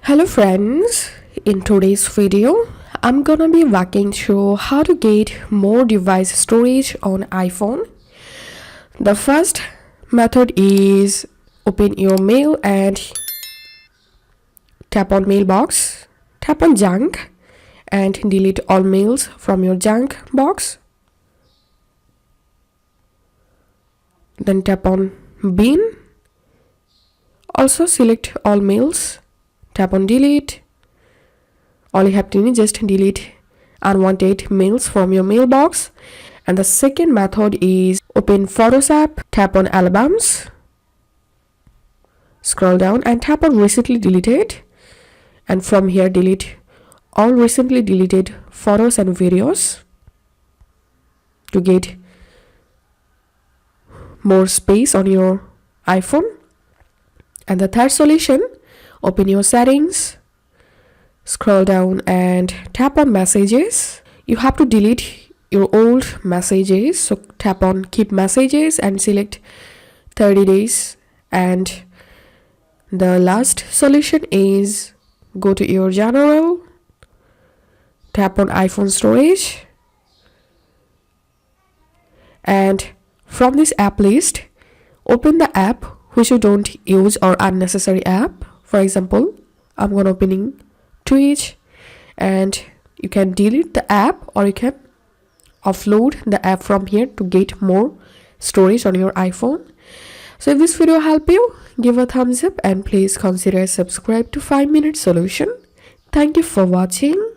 Hello friends, in today's video I'm gonna be walking through how to get more device storage on iPhone. The first method is open your mail and tap on mailbox, tap on junk and delete all mails from your junk box. Then tap on bin, also select all mails. Tap on delete. All you have to do is just delete unwanted mails from your mailbox. And the second method is open Photos app, tap on albums, scroll down and tap on recently deleted. And from here delete all recently deleted photos and videos to get more space on your iPhone. And the third solution, open your settings, scroll down and tap on messages. You have to delete your old messages, so tap on keep messages and select 30 days. And the last solution is go to your general, tap on iPhone storage, and from this app list open the app which you don't use or unnecessary app. For example, I'm going to opening Twitch, and you can delete the app or you can offload the app from here to get more storage on your iPhone. So if this video helped you, give a thumbs up and please consider subscribe to 5-Minute Solution. Thank you for watching.